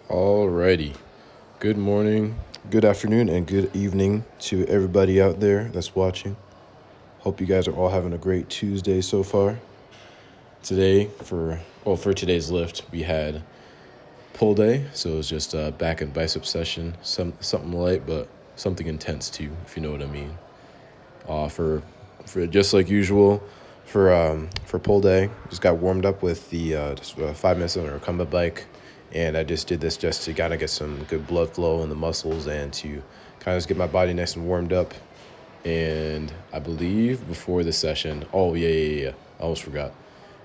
Alrighty. Good morning, good afternoon, and good evening to everybody out there that's watching. Hope you guys are all having a great Tuesday so far. Today, for today's lift, we had pull day, so it was just a back and bicep session. Something light, but something intense too, if you know what I mean. For just like usual, for pull day, just got warmed up with the 5 minutes on a recumbent bike, and I just did this just to kind of get some good blood flow in the muscles and to kind of just get my body nice and warmed up. And I believe before the session, oh yeah, I almost forgot.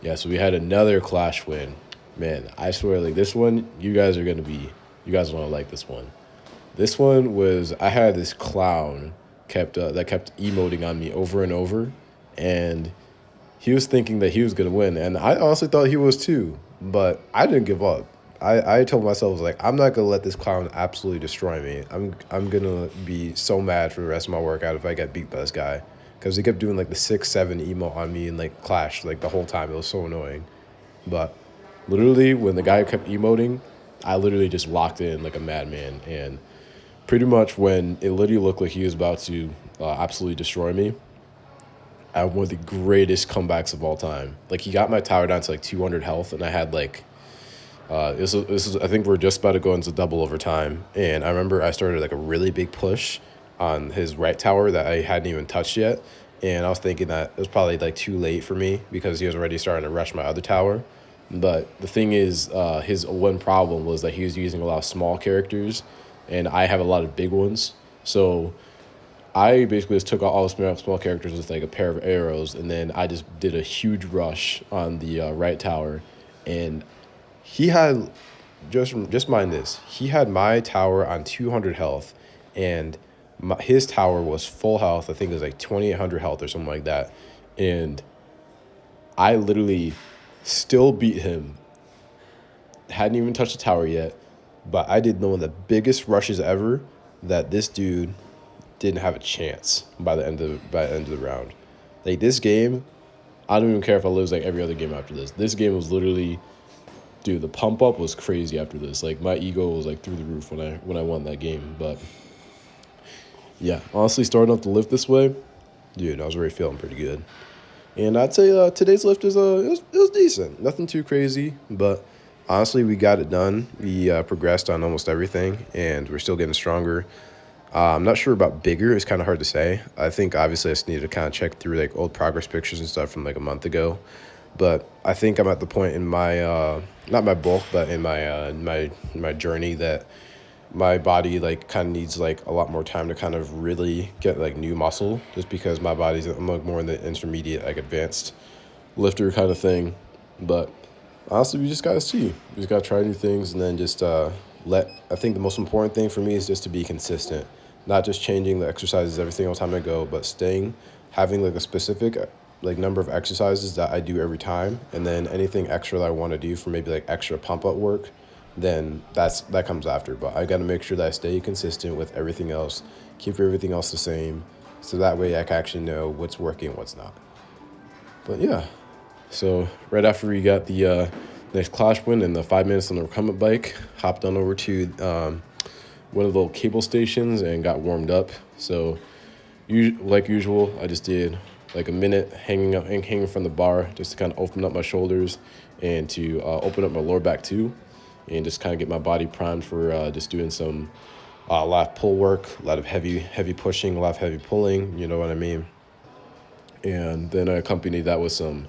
Yeah, so we had another Clash win. Man, I swear, like this one, you guys are gonna like this one. This one was I had this clown kept that kept emoting on me over and over, and he was thinking that he was gonna win, and I honestly thought he was too. But I didn't give up. I told myself I was like, I'm not gonna let this clown absolutely destroy me. I'm gonna be so mad for the rest of my workout if I get beat by this guy, because he kept doing like the 6-7 emo on me and like Clash like the whole time. It was so annoying. But literally, when the guy kept emoting, I literally just locked in like a madman, and pretty much when it literally looked like he was about to absolutely destroy me, I had one of the greatest comebacks of all time. Like he got my tower down to like 200 health, and I had like this is I think we're just about to go into double overtime, and I remember I started like a really big push on his right tower that I hadn't even touched yet, and I was thinking that it was probably like too late for me because he was already starting to rush my other tower. But the thing is, his one problem was that he was using a lot of small characters, and I have a lot of big ones. So I basically just took out all the small characters with like a pair of arrows, and then I just did a huge rush on the right tower, and he had just mind this. He had my tower on 200 health, and his tower was full health. I think it was like 2,800 health or something like that, and I literally still beat him. Hadn't even touched the tower yet, but I did one of the biggest rushes ever that this dude didn't have a chance by the end of the round. Like this game, I don't even care if I lose like every other game after this. This game was literally, dude, the pump up was crazy after this. Like my ego was like through the roof when I won that game. But yeah, honestly, starting off the lift this way, dude, I was already feeling pretty good. And I'd say today's lift is it was decent. Nothing too crazy, but honestly, we got it done. We progressed on almost everything, and we're still getting stronger. I'm not sure about bigger. It's kind of hard to say. I think obviously I just need to kind of check through like old progress pictures and stuff from like a month ago. But I think I'm at the point in my not my bulk, but in my journey that my body like kind of needs like a lot more time to kind of really get like new muscle, just because my body's I'm like more in the intermediate like advanced lifter kind of thing. But honestly, we just gotta see. We just gotta try new things, and then just let. I think the most important thing for me is just to be consistent, not just changing the exercises every single time I go, but staying, having like a specific like number of exercises that I do every time, and then anything extra that I want to do for maybe like extra pump up work, then that comes after. But I got to make sure that I stay consistent with everything else, keep everything else the same, so that way I can actually know what's working and what's not. But yeah, so right after we got the next Clash win and the 5 minutes on the recumbent bike, hopped on over to one of the little cable stations and got warmed up. So like usual, I just did like a minute hanging from the bar just to kind of open up my shoulders and to open up my lower back too, and just kind of get my body primed for just doing some a lot of pull work, a lot of heavy pushing, a lot of heavy pulling. You know what I mean? And then I accompanied that with some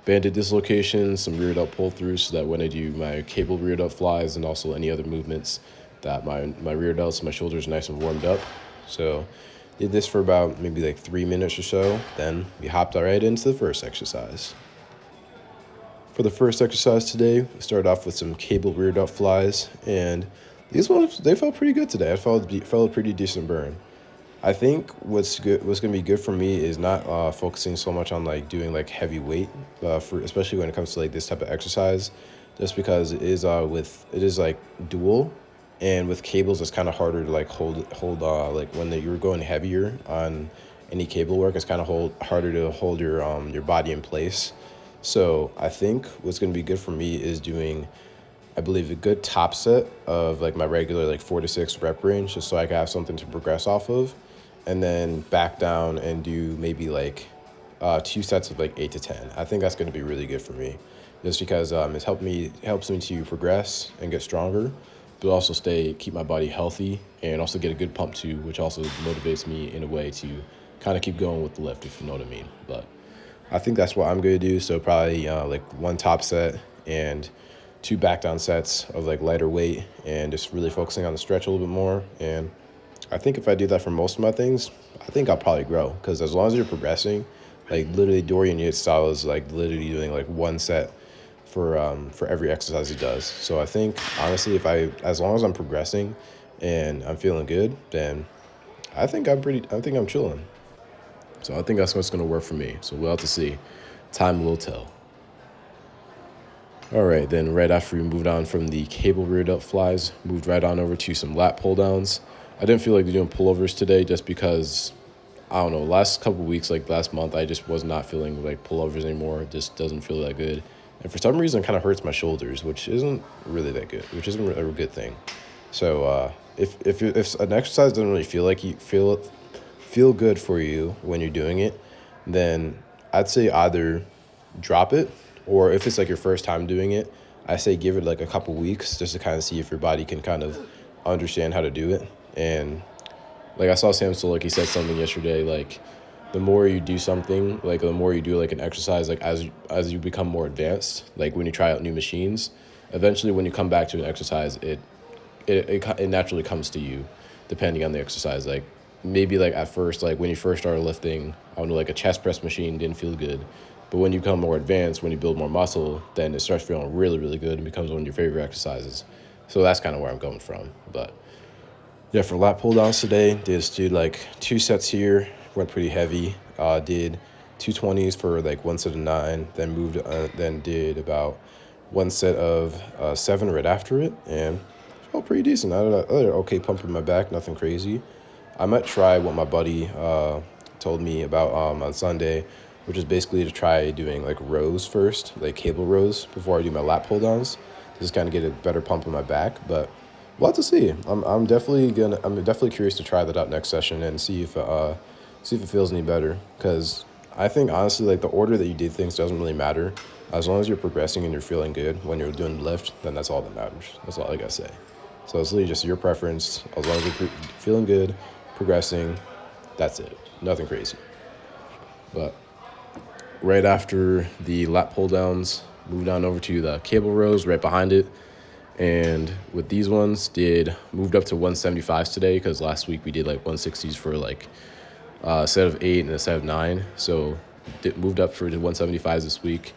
banded dislocations, some rear delt pull throughs, so that when I do my cable rear delt flies and also any other movements, that my rear delts, my shoulders are nice and warmed up. So did this for about maybe like 3 minutes or so. Then we hopped right into the first exercise. For the first exercise today, we started off with some cable rear delt flies, and these ones they felt pretty good today. I felt a pretty decent burn. I think what's gonna be good for me is not focusing so much on like doing like heavy weight for especially when it comes to like this type of exercise, just because it is like dual, and with cables it's kind of harder to like hold like when you're going heavier on any cable work, it's kind of harder to hold your body in place. So I think what's gonna be good for me is doing I believe, a good top set of like my regular like 4 to 6 rep range, just so I can have something to progress off of, and then back down and do maybe like 2 sets of like 8 to 10. I think that's going to be really good for me, just because helps me to progress and get stronger, but also keep my body healthy and also get a good pump too, which also motivates me in a way to kind of keep going with the lift, if you know what I mean. But I think that's what I'm going to do. So probably like one top set and 2 back down sets of like lighter weight, and just really focusing on the stretch a little bit more. And I think if I do that for most of my things, I think I'll probably grow, because as long as you're progressing, like literally Dorian Yates style is like literally doing like 1 set for every exercise he does. So I think honestly, as long as I'm progressing and I'm feeling good, then I think I'm chilling. So I think that's what's going to work for me. So we'll have to see. Time will tell. All right, then right after we moved on from the cable rear delt flies, moved right on over to some lat pull downs. I didn't feel like doing pullovers today just because, I don't know, last couple weeks, like last month, I just was not feeling like pullovers anymore. It just doesn't feel that good. And for some reason, it kind of hurts my shoulders, which isn't really that good, which isn't a good thing. So if an exercise doesn't really feel good for you when you're doing it, then I'd say either drop it, or if it's like your first time doing it, I say give it like a couple weeks just to kind of see if your body can kind of understand how to do it. And like I saw Sam Sulek, he said something yesterday, like the more you do something, like the more you do like an exercise, like as you become more advanced, like when you try out new machines, eventually when you come back to an exercise, it naturally comes to you, depending on the exercise. Like maybe like at first, like when you first started lifting, I don't know, like a chest press machine didn't feel good. But when you become more advanced, when you build more muscle, then it starts feeling really, really good and becomes one of your favorite exercises. So that's kind of where I'm going from. But yeah, for lat pull downs today, did like 2 sets here, went pretty heavy. Did 220s for like 1 set of 9, then did about 1 set of 7 right after it, and felt pretty decent. I had an okay pump in my back, nothing crazy. I might try what my buddy told me about on Sunday, which is basically to try doing like rows first, like cable rows, before I do my lat pull downs, just kind of get a better pump in my back. But we'll have to see. I'm definitely curious to try that out next session and see if it feels any better. Because I think honestly, like the order that you did things doesn't really matter. As long as you're progressing and you're feeling good when you're doing the lift, then that's all that matters. That's all I gotta say. So it's really just your preference. As long as you're feeling good, progressing, that's it. Nothing crazy. But right after the lat pull downs, moved on over to the cable rows right behind it. And with these ones, moved up to 175s today, because last week we did like 160s for like a set of 8 and a set of 9. So moved up for the 175s this week.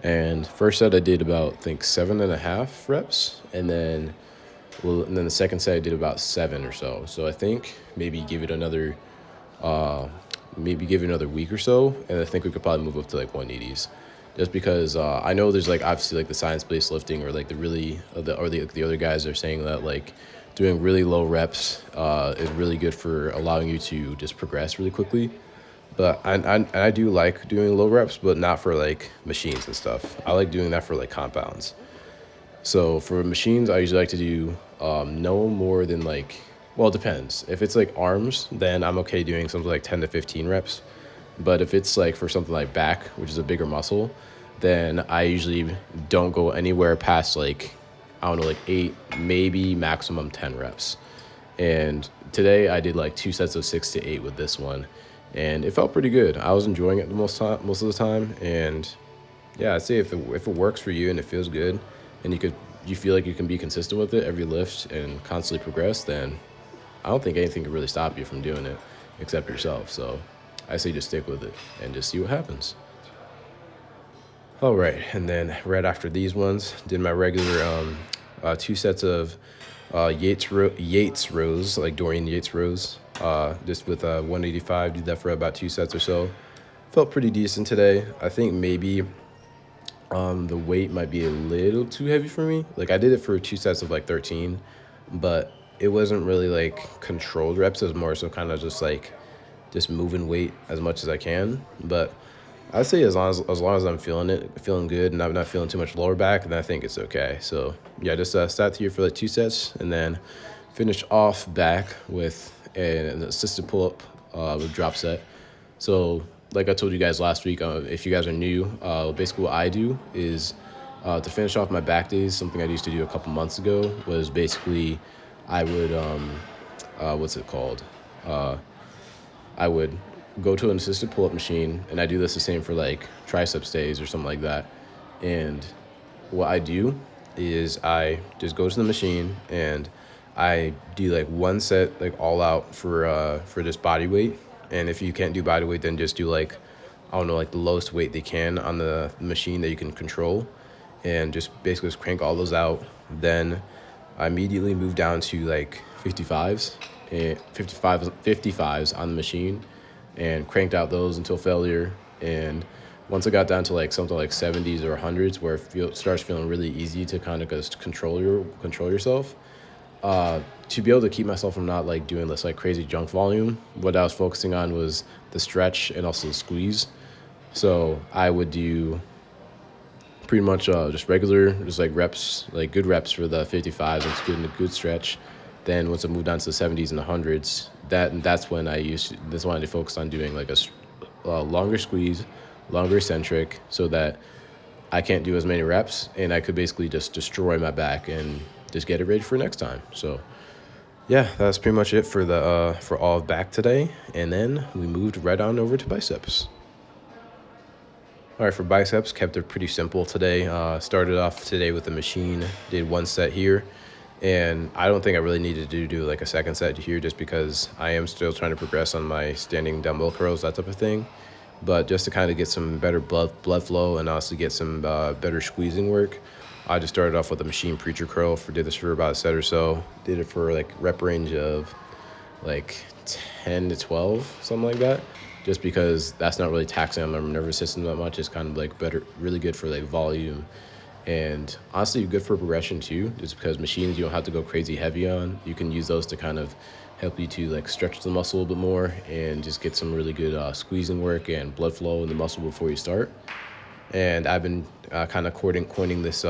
And first set I did about, I think, 7.5 reps. And then the second set I did about 7 or so. So I think maybe give it another week or so, and I think we could probably move up to like 180s, just because I know there's like obviously like the science-based lifting, or like the other guys are saying that like doing really low reps is really good for allowing you to just progress really quickly. But I do like doing low reps, but not for like machines and stuff. I like doing that for like compounds. So for machines, I usually like to do no more than like, well, it depends. If it's like arms, then I'm okay doing something like 10 to 15 reps. But if it's like for something like back, which is a bigger muscle, then I usually don't go anywhere past like, I don't know, like 8, maybe maximum 10 reps. And today I did like 2 sets of 6 to 8 with this one, and it felt pretty good. I was enjoying it most of the time. And yeah, I'd say if it works for you and it feels good, and you feel like you can be consistent with it every lift and constantly progress, then I don't think anything can really stop you from doing it except yourself. So I say just stick with it and just see what happens. All right, and then right after these ones, did my regular 2 sets of Yates rows, like Dorian Yates rows, just with 185. Did that for about 2 sets or so. Felt pretty decent today. I think maybe the weight might be a little too heavy for me. Like I did it for 2 sets of like 13, but it wasn't really like controlled reps. It was more so kind of just moving weight as much as I can. But I'd say as long as I'm feeling good, and I'm not feeling too much lower back, then I think it's okay. So yeah, just start here for like 2 sets, and then finish off back with an assisted pull up with drop set. So like I told you guys last week, if you guys are new, basically what I do is to finish off my back days. Something I used to do a couple months ago was basically I would what's it called? I would go to an assisted pull-up machine, and I do this the same for like triceps days or something like that. And what I do is I just go to the machine and I do like one set like all out for just body weight. And if you can't do body weight, then just do like I don't know like the lowest weight they can on the machine that you can control, and just basically just crank all those out. Then I immediately move down to like 55s and 55s on the machine and cranked out those until failure. And once I got down to like something like 70s or 100s where it starts feeling really easy to kind of just control yourself, to be able to keep myself from not like doing this like crazy junk volume, what I was focusing on was the stretch and also the squeeze. So I would do pretty much just regular, just like reps, like good reps for the 55s. It's good and a good stretch. Then once I moved down to the 70s and the 100s, that's when that's when I focused on doing like a longer squeeze, longer eccentric, so that I can't do as many reps, and I could basically just destroy my back and just get it ready for next time. So yeah, that's pretty much it for all of back today, and then we moved right on over to biceps. All right, for biceps, kept it pretty simple today. Started off today with the machine, did one set here, and I don't think I really needed to do like a second set here just because I am still trying to progress on my standing dumbbell curls, that type of thing. But just to kind of get some better blood flow and also get some better squeezing work, I just started off with a machine preacher curl. Did this for about a set or so. Did it for like rep range of like 10 to 12, something like that. Just because that's not really taxing on my nervous system that much. It's kind of like really good for like volume, and honestly good for progression too. Just because machines you don't have to go crazy heavy on. You can use those to kind of help you to like stretch the muscle a little bit more and just get some really good squeezing work and blood flow in the muscle before you start. And I've been kind of coining this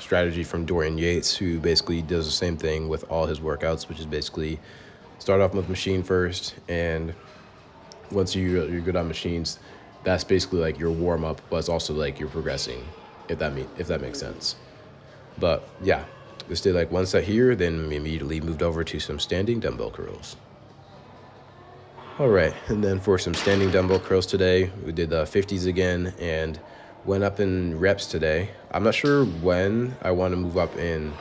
strategy from Dorian Yates, who basically does the same thing with all his workouts, which is basically start off with machine first, and once you're good on machines, that's basically like your warm up, but it's also like you're progressing, if that makes sense. But yeah, just did like one set here, then we immediately moved over to some standing dumbbell curls. All right, and then for some standing dumbbell curls today, we did the 50s again and went up in reps today. I'm not sure when I want to move up in,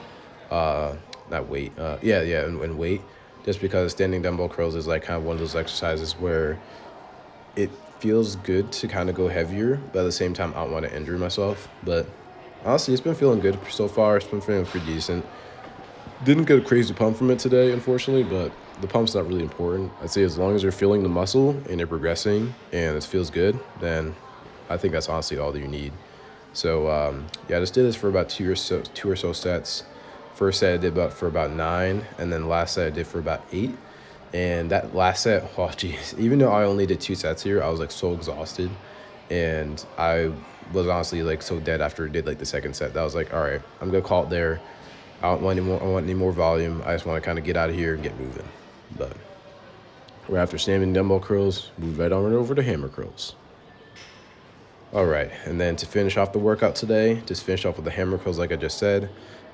not weight, in weight, just because standing dumbbell curls is like kind of one of those exercises where it feels good to kind of go heavier, but at the same time, I don't want to injure myself. But honestly, it's been feeling good so far. It's been feeling pretty decent. Didn't get a crazy pump from it today, unfortunately, but the pump's not really important. I'd say as long as you're feeling the muscle and you're progressing and it feels good, then I think that's honestly all that you need. So yeah, I just did this for about two or so sets. First set I did for about 9, and then last set I did for about 8. And that last set, oh geez, even though I only did 2 sets here, I was like so exhausted, and I was honestly like so dead after I did like the second set that I was like, all right, I'm gonna call it there. I don't want any more volume. I just want to kind of get out of here and get moving. But right after standing dumbbell curls, move right on over to hammer curls. All right, and then to finish off the workout today, just finish off with the hammer curls like I just said,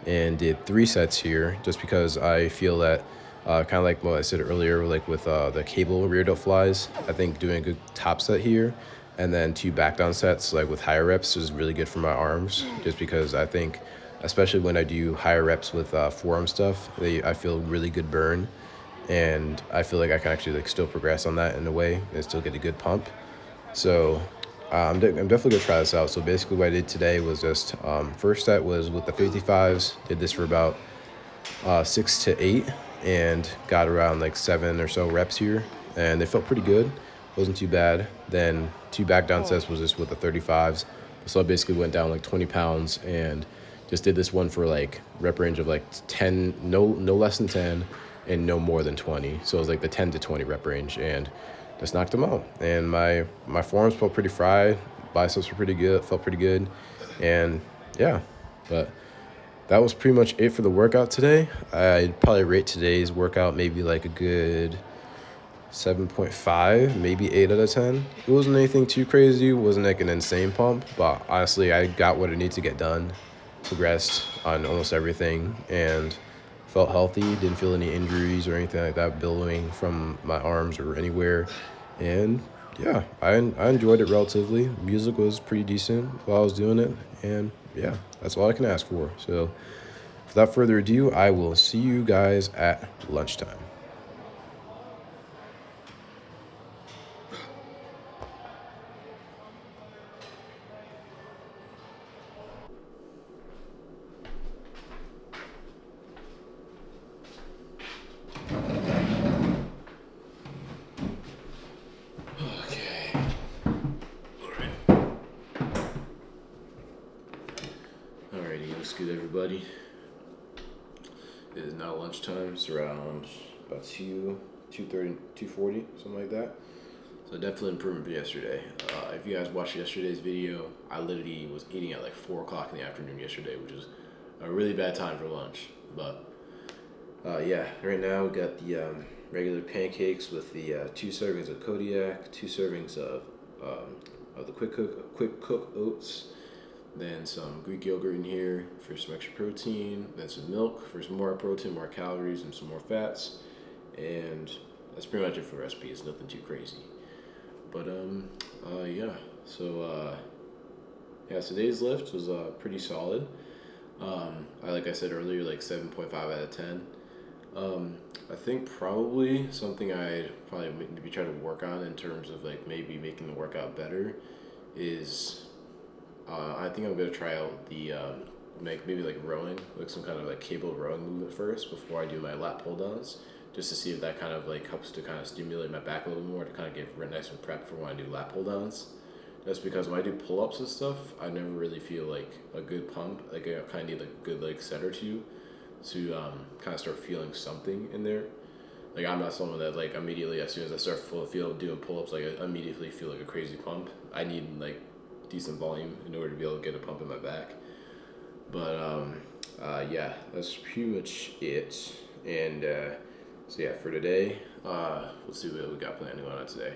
and did 3 sets here just because I feel that kind of like what I said earlier, like with the cable rear delt flies, I think doing a good top set here and then 2 back down sets like with higher reps is really good for my arms, just because I think especially when I do higher reps with forearm stuff, I feel really good burn, and I feel like I can actually like still progress on that in a way and still get a good pump. So I'm definitely gonna try this out. So basically what I did today was just first set was with the 55s, did this for about 6 to 8 and got around like 7 or so reps here, and they felt pretty good, wasn't too bad. Then 2 back down sets was just with the 35s, so I basically went down like 20 pounds and just did this one for like rep range of like 10, no less than 10 and no more than 20. So it was like the 10 to 20 rep range, and just knocked them out. And my forearms felt pretty fried, biceps were pretty good, felt pretty good, and yeah, but that was pretty much it for the workout today. I'd probably rate today's workout maybe like a good 7.5, maybe 8 out of 10. It wasn't anything too crazy. It wasn't like an insane pump, but honestly, I got what I need to get done. Progressed on almost everything and felt healthy. Didn't feel any injuries or anything like that billowing from my arms or anywhere. And yeah, I enjoyed it relatively. Music was pretty decent while I was doing it. And yeah, that's all I can ask for. So without further ado, I will see you guys at lunchtime. Okay. Alrighty, what's good, everybody? It is now lunchtime. It's around about 2:30, 2:40, something like that. So definitely improvement from yesterday. If you guys watched yesterday's video, I literally was eating at like 4 o'clock in the afternoon yesterday, which is a really bad time for lunch. But yeah, right now we got the regular pancakes with the 2 servings of Kodiak, 2 servings of the quick cook oats, then some Greek yogurt in here for some extra protein, then some milk for some more protein, more calories, and some more fats. And that's pretty much it for the recipe. It's nothing too crazy. But yeah. So yeah, today's lift was pretty solid. Like I said earlier, like 7.5 out of 10. I think probably something I'd probably maybe try to work on in terms of like maybe making the workout better is I think I'm gonna try out the maybe like rowing, like some kind of like cable rowing movement first before I do my lat pull downs, just to see if that kind of like helps to kind of stimulate my back a little more to kind of get nice and prepped for when I do lat pull downs. Just because when I do pull ups and stuff, I never really feel like a good pump. Like I kind of need like a good like set or two to kind of start feeling something in there. Like I'm not someone that like immediately as soon as I start feel doing pull ups, like I immediately feel like a crazy pump. I need like decent volume in order to be able to get a pump in my back. But yeah, that's pretty much it. And so yeah, for today, let's see what we got planned going on today.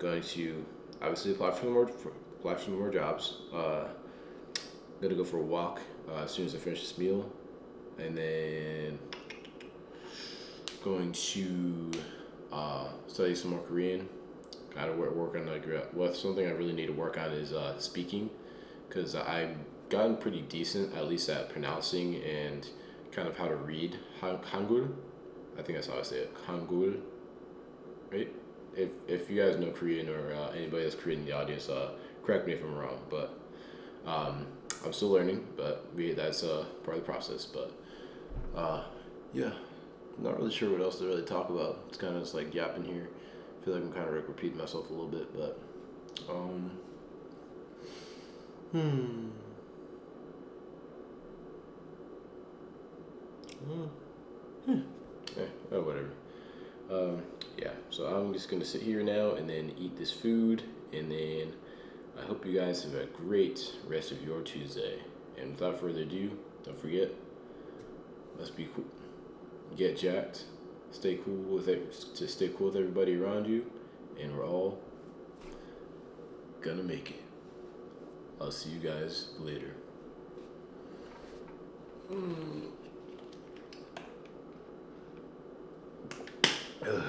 Going to obviously apply for some more jobs. Gonna go for a walk as soon as I finish this meal, and then going to study some more Korean. Kind of work on like something I really need to work on is speaking, because I've gotten pretty decent at least at pronouncing and kind of how to read Hangul. I think that's how I say it, Hangul, right? If you guys know Korean or anybody that's Korean in the audience, correct me if I'm wrong, but I'm still learning, but that's part of the process. But yeah, I'm not really sure what else to really talk about. It's kind of just like yapping here. I feel like I'm kind of like repeating myself a little bit, but whatever. Yeah, so I'm just gonna sit here now and then eat this food, and then I hope you guys have a great rest of your Tuesday. And without further ado, don't forget, let's be cool, get jacked, stay cool with everybody around you, and we're all gonna make it. I'll see you guys later. Ugh.